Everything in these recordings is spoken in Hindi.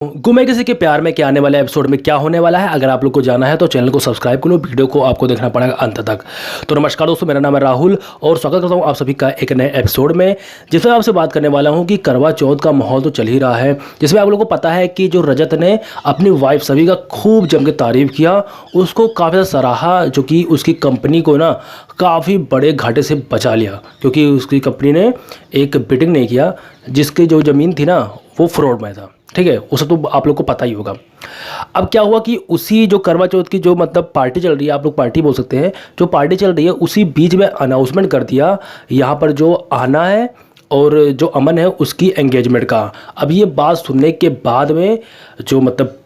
गुमे किसी के प्यार में क्या आने वाले एपिसोड में क्या होने वाला है, अगर आप लोग को जाना है तो चैनल को सब्सक्राइब करो, वीडियो को आपको देखना पड़ेगा अंत तक। तो नमस्कार दोस्तों, मेरा नाम है राहुल और स्वागत करता हूं आप सभी का एक नए एपिसोड में, जिसमें आपसे बात करने वाला हूं कि करवा चौथ का माहौल तो चल ही रहा है, जिसमें आप लोगों को पता है कि जो रजत ने अपनी वाइफ सभी का खूब जम के तारीफ किया, उसको काफ़ी ज़्यादा सराहा, जो कि उसकी कंपनी को ना काफ़ी बड़े घाटे से बचा लिया, क्योंकि उसकी कंपनी ने एक बिडिंग नहीं किया जिसकी जो ज़मीन थी ना वो फ्रॉड में था। ठीक है, उसे तो आप लोग को पता ही होगा। अब क्या हुआ कि उसी जो करवा चौथ की जो मतलब पार्टी चल रही है, आप लोग पार्टी बोल सकते हैं, जो पार्टी चल रही है उसी बीच में अनाउंसमेंट कर दिया यहाँ पर जो आना है और जो अमन है उसकी एंगेजमेंट का। अब ये बात सुनने के बाद में जो मतलब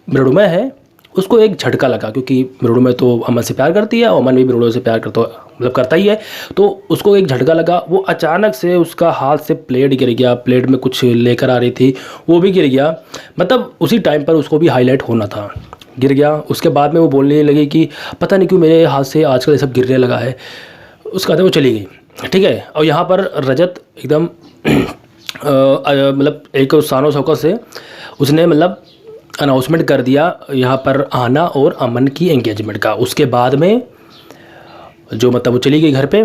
मृणुमय है उसको एक झटका लगा, क्योंकि मृणुमय तो अमन से प्यार करती है और अमन भी मृणुमय से प्यार करता ही है, तो उसको एक झटका लगा। वो अचानक से उसका हाथ से प्लेट गिर गया, प्लेट में कुछ लेकर आ रही थी वो भी गिर गया, मतलब उसी टाइम पर उसको भी हाईलाइट होना था, गिर गया। उसके बाद में वो बोलने लगी कि पता नहीं क्यों मेरे हाथ से आजकल ये सब गिरने लगा है। उसके बाद वो चली गई। ठीक है, और यहाँ पर रजत एकदम मतलब एक शानो शौकत से उसने मतलब अनाउंसमेंट कर दिया यहाँ पर आना और अमन की एंगेजमेंट का। उसके बाद में जो मतलब वो चली गई घर पे।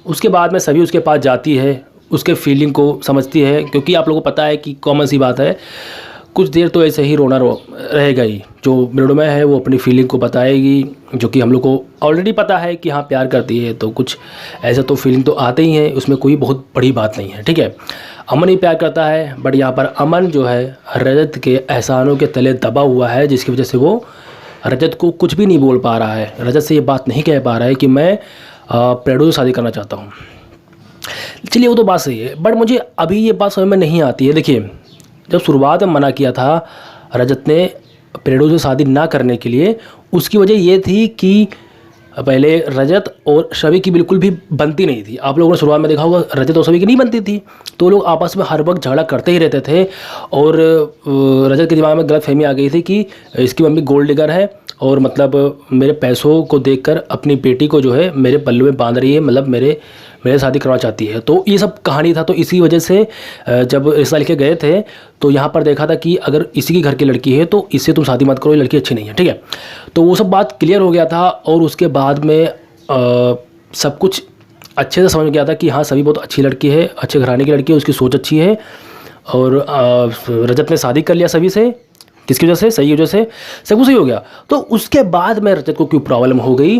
उसके बाद में सभी उसके पास जाती है, उसके फीलिंग को समझती है, क्योंकि आप लोगों को पता है कि कॉमन सी बात है, कुछ देर तो ऐसे ही रोना रहेगा ही। जो मृणुमय है वो अपनी फीलिंग को बताएगी, जो कि हम लोग को ऑलरेडी पता है कि हाँ प्यार करती है, तो कुछ ऐसा तो फीलिंग तो आते ही हैं, उसमें कोई बहुत बड़ी बात नहीं है। ठीक है, अमन ही प्यार करता है, बट यहाँ पर अमन जो है रजत के एहसानों के तले दबा हुआ है, जिसकी वजह से वो रजत को कुछ भी नहीं बोल पा रहा है, रजत से ये बात नहीं कह पा रहा है कि मैं प्रेडो से शादी करना चाहता हूँ। चलिए वो तो बात सही है, बट मुझे अभी ये बात समझ में नहीं आती है। देखिए, जब शुरुआत में मना किया था रजत ने प्रेडो से शादी ना करने के लिए, उसकी वजह ये थी कि पहले रजत और शबी की बिल्कुल भी बनती नहीं थी। आप लोगों ने शुरुआत में देखा होगा रजत और शबी की नहीं बनती थी, तो लोग आपस में हर वक्त झगड़ा करते ही रहते थे, और रजत के दिमाग में गलतफहमी आ गई थी कि इसकी मम्मी गोल्ड डिगर है और मतलब मेरे पैसों को देखकर अपनी बेटी को जो है मेरे पल्लू में बांध रही है, मतलब मेरे शादी करवा चाहती है। तो ये सब कहानी था। तो इसी वजह से जब रिश्ता लेके गए थे तो यहाँ पर देखा था कि अगर इसी की घर की लड़की है तो इससे तुम शादी मत करो, ये लड़की अच्छी नहीं है। ठीक है, तो वो सब बात क्लियर हो गया था, और उसके बाद में सब कुछ अच्छे से समझ में गया था कि हाँ सभी बहुत अच्छी लड़की है, अच्छे घराने की लड़की है, उसकी सोच अच्छी है। और रजत ने शादी कर लिया सभी से, किसकी वजह से? सही वजह से, सब कुछ सही हो गया। तो उसके बाद में रजत को क्यों प्रॉब्लम हो गई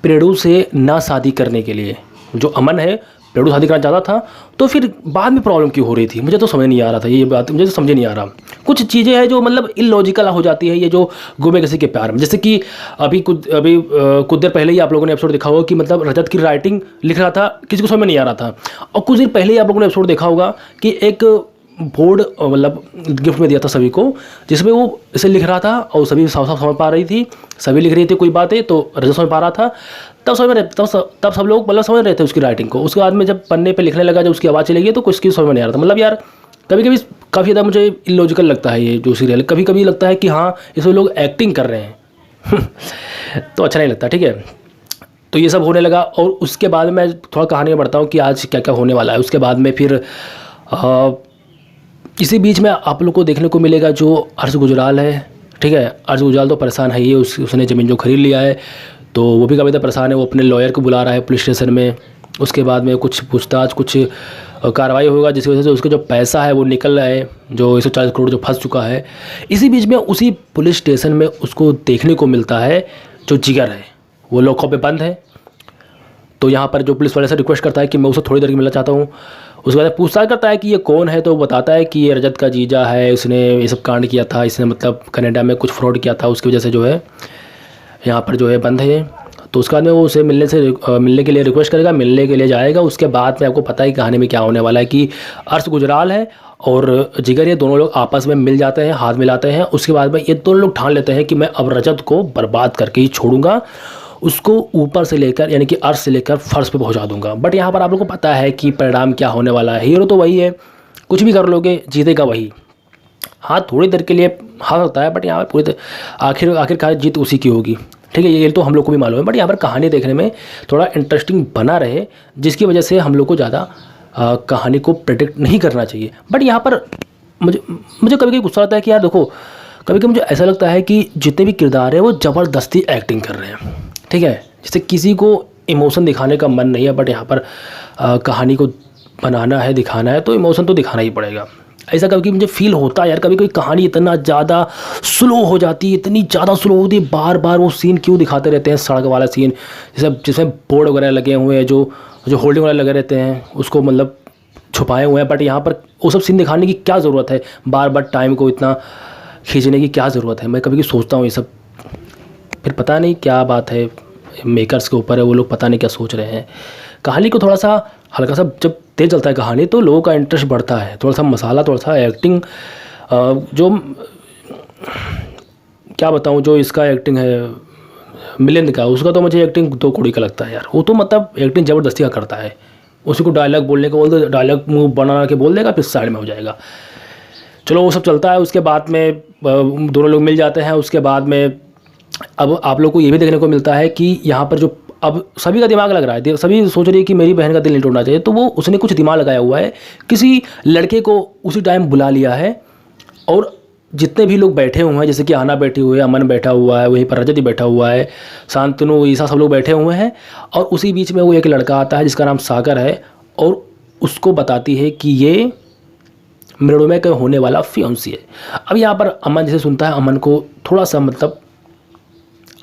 प्रेडो से ना शादी करने के लिए? जो अमन है प्रेडो शादी करना चाहता था, तो फिर बाद में प्रॉब्लम क्यों हो रही थी? मुझे तो समझ नहीं आ रहा था, ये बात मुझे तो समझ नहीं आ रहा। कुछ चीज़ें हैं जो मतलब इलॉजिकल हो जाती है ये जो गुमे किसी के प्यार में। जैसे कि अभी कुछ देर पहले ही आप लोगों ने एपिसोड देखा होगा कि मतलब रजत की राइटिंग लिख रहा था, किसी को समझ में नहीं आ रहा था। और कुछ देर पहले ही आप लोगों ने एपिसोड देखा होगा कि एक बोर्ड मतलब गिफ्ट में दिया था सभी को, जिसमें वो इसे लिख रहा था और सभी साफ साफ समझ पा रही थी, सभी लिख रही थी कोई बातें, तो रजत समझ पा रहा था। तब सब लोग मतलब समझ रहे थे उसकी राइटिंग को। उसके बाद में जब पन्ने पे लिखने लगा, जब उसकी आवाज़ चली गई तो कुछ समझ में नहीं आ रहा था। मतलब यार कभी कभी काफ़ी ज़्यादा मुझे इलॉजिकल लगता है ये जो सीरियल। कभी कभी लगता है कि हाँ इसमें लोग एक्टिंग कर रहे हैं तो अच्छा नहीं लगता। ठीक है, तो ये सब होने लगा, और उसके बाद मैं थोड़ा कहानी में बढ़ता हूँ कि आज क्या क्या होने वाला है। उसके बाद में फिर इसी बीच में आप लोग को देखने को मिलेगा जो अर्श गुजराल है। ठीक है, अर्श गुजराल तो परेशान है, ये उसने ज़मीन जो खरीद लिया है तो वो भी काफ़ी परेशान है। वो अपने लॉयर को बुला रहा है पुलिस स्टेशन में। उसके बाद में कुछ पूछताछ, कुछ कार्रवाई होगा, जिसकी वजह से उसका जो पैसा है वो निकल रहा है, जो 140 करोड़ जो फंस चुका है। इसी बीच में उसी पुलिस स्टेशन में उसको देखने को मिलता है जो जिगर है, वो लॉकअप में बंद है। तो यहाँ पर जो पुलिस वाले से रिक्वेस्ट करता है कि मैं उसे थोड़ी देर के मिलना चाहता हूँ। उसके बाद पूछताछ करता है कि ये कौन है, तो वो बताता है कि ये रजत का जीजा है, उसने ये सब कांड किया था, इसने मतलब कनाडा में कुछ फ्रॉड किया था, उसकी वजह से जो है यहाँ पर जो है बंद है। तो उसके बाद में वो उसे मिलने के लिए रिक्वेस्ट करेगा, मिलने के लिए जाएगा। उसके बाद में आपको पता है कहानी में क्या होने वाला है कि अर्श गुजराल है और जिगर, ये दोनों लोग आपस में मिल जाते हैं, हाथ मिलाते हैं। उसके बाद में ये दोनों लोग ठान लेते हैं कि मैं अब रजत को बर्बाद करके ही छोड़ूंगा, उसको ऊपर से लेकर यानी कि अर्श से लेकर फर्श पे पहुंचा दूंगा। बट यहाँ पर आप लोगों को पता है कि परिणाम क्या होने वाला है। हीरो तो वही है, कुछ भी कर लोगे जीतेगा वही। हाँ थोड़ी देर के लिए हार होता है, बट यहाँ पर पूरी आखिरकार जीत उसी की होगी। ठीक है, ये तो हम लोग को भी मालूम है, बट यहाँ पर कहानी देखने में थोड़ा इंटरेस्टिंग बना रहे, जिसकी वजह से हम लोग को ज़्यादा कहानी को प्रेडिक्ट नहीं करना चाहिए। बट यहाँ पर मुझे मुझे कभी कभी गुस्सा आता है कि यार देखो, कभी कभी मुझे ऐसा लगता है कि जितने भी किरदार है वो ज़बरदस्ती एक्टिंग कर रहे हैं, ठीक है। जैसे किसी को इमोशन दिखाने का मन नहीं है, बट यहाँ पर कहानी को बनाना है, दिखाना है, तो इमोशन तो दिखाना ही पड़ेगा। ऐसा कभी कभी मुझे फील होता है यार, कभी कभी कहानी इतना ज़्यादा स्लो हो जाती है, इतनी ज़्यादा स्लो होती है, बार बार वो सीन क्यों दिखाते रहते हैं, सड़क वाला सीन, जैसे जिसमें बोर्ड वगैरह लगे हुए हैं, जो जो होल्डिंग वगैरह लगे रहते हैं, उसको मतलब छुपाए हुए हैं, बट यहाँ पर वो सब सीन दिखाने की क्या ज़रूरत है, बार बार टाइम को इतना खींचने की क्या ज़रूरत है। मैं कभी कभी सोचता हूँ ये सब, फिर पता नहीं क्या बात है, मेकर्स के ऊपर है, वो लोग पता नहीं क्या सोच रहे हैं। कहानी को थोड़ा सा हल्का सा जब तेज चलता है कहानी, तो लोगों का इंटरेस्ट बढ़ता है, थोड़ा सा मसाला, थोड़ा सा एक्टिंग, जो क्या बताऊँ, जो इसका एक्टिंग है मिलिंद का, उसका तो मुझे एक्टिंग दो कौड़ी का लगता है यार। वो तो मतलब एक्टिंग ज़बरदस्ती का करता है, उसी को डायलॉग बोलने को बोल दो, डायलॉग मुँह बना के बोल देगा, फिर साइड में हो जाएगा। चलो वो सब चलता है। उसके बाद में दोनों लोग मिल जाते हैं। उसके बाद में अब आप लोग को ये भी देखने को मिलता है कि यहाँ पर जो अब सभी का दिमाग लग रहा है, सभी सोच रही है कि मेरी बहन का दिल नहीं टूटना चाहिए, तो वो उसने कुछ दिमाग लगाया हुआ है, किसी लड़के को उसी टाइम बुला लिया है, और जितने भी लोग बैठे हुए हैं, जैसे कि आना बैठी हुई है, अमन बैठा हुआ है, वहीं पर रजत बैठा हुआ है, शांतनु, ईसा, सब लोग बैठे हुए हैं, और उसी बीच में वो एक लड़का आता है जिसका नाम सागर है, और उसको बताती है कि ये मृणमय का होने वाला फियांसी है। अब यहाँ पर अमन जैसे सुनता है, अमन को थोड़ा सा मतलब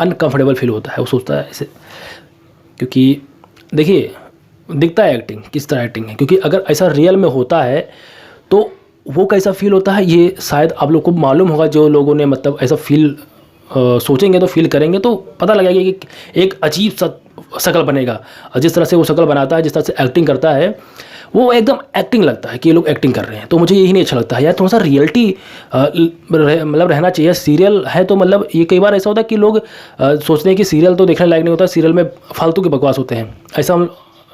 अनकंफर्टेबल फील होता है, वो सोचता है ऐसे, क्योंकि देखिए दिखता है एक्टिंग किस तरह एक्टिंग है, क्योंकि अगर ऐसा रियल में होता है तो वो कैसा फील होता है ये शायद आप लोग को मालूम होगा। जो लोगों ने मतलब ऐसा फील सोचेंगे तो फील करेंगे तो पता लगेगा कि एक अजीब सा शक्ल बनेगा, और जिस तरह से वो शक्ल बनाता है, जिस तरह से एक्टिंग करता है, वो एकदम एक्टिंग लगता है कि ये लोग एक्टिंग कर रहे हैं। तो मुझे यही नहीं अच्छा लगता है यार, थोड़ा सा रियलिटी मतलब रहना चाहिए। सीरियल है तो मतलब ये कई बार ऐसा होता है कि लोग सोचते हैं कि सीरियल तो देखने लायक नहीं होता, सीरियल में फालतू के बकवास होते हैं,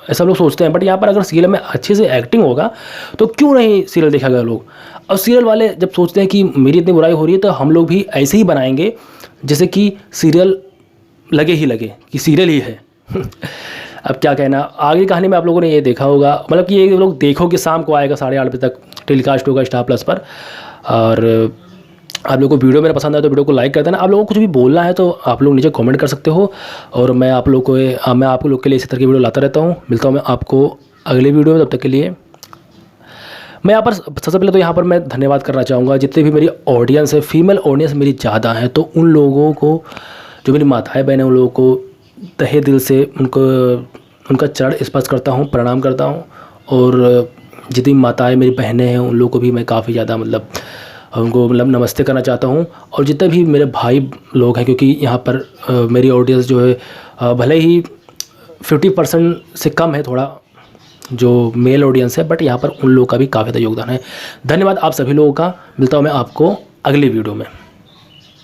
ऐसा लोग सोचते हैं। बट यहाँ पर अगर सीरियल में अच्छे से एक्टिंग होगा तो क्यों नहीं सीरियल देखेगा लोग। और सीरियल वाले जब सोचते हैं कि मेरी इतनी बुराई हो रही है तो हम लोग भी ऐसे ही बनाएंगे जैसे कि सीरियल लगे कि सीरियल ही है। अब क्या कहना, आगे कहानी में आप लोगों ने ये देखा होगा, मतलब कि ये लोग देखो कि शाम को आएगा 8:30 बजे तक टेलीकास्ट होगा स्टार प्लस पर। और आप लोगों को वीडियो मेरा पसंद आए तो वीडियो को लाइक कर देना। आप लोगों को कुछ भी बोलना है तो आप लोग नीचे कमेंट कर सकते हो, और मैं आप लोग के लिए इसी तरह की वीडियो लाता रहता हूँ। मिलता हूँ मैं आपको अगले वीडियो में, तब तक के लिए मैं यहाँ पर सबसे पहले तो यहाँ पर मैं धन्यवाद करना चाहूँगा जितने भी मेरी ऑडियंस है, फीमेल ऑडियंस मेरी ज़्यादा है, तो उन लोगों को, जो मेरी माताएं बहनें, उन लोगों को तहे दिल से उनका चरण स्पर्श करता हूँ, प्रणाम करता हूँ। और जितनी माताएं मेरी बहनें हैं उन लोगों को भी मैं काफ़ी ज़्यादा मतलब उनको मतलब नमस्ते करना चाहता हूँ। और जितने भी मेरे भाई लोग हैं, क्योंकि यहाँ पर मेरी ऑडियंस जो है भले ही 50% से कम है थोड़ा जो मेल ऑडियंस है, बट यहाँ पर उन लोगों का भी काफ़ी ज़्यादा योगदान है। धन्यवाद आप सभी लोगों का। मिलता हूँ मैं आपको अगली वीडियो में।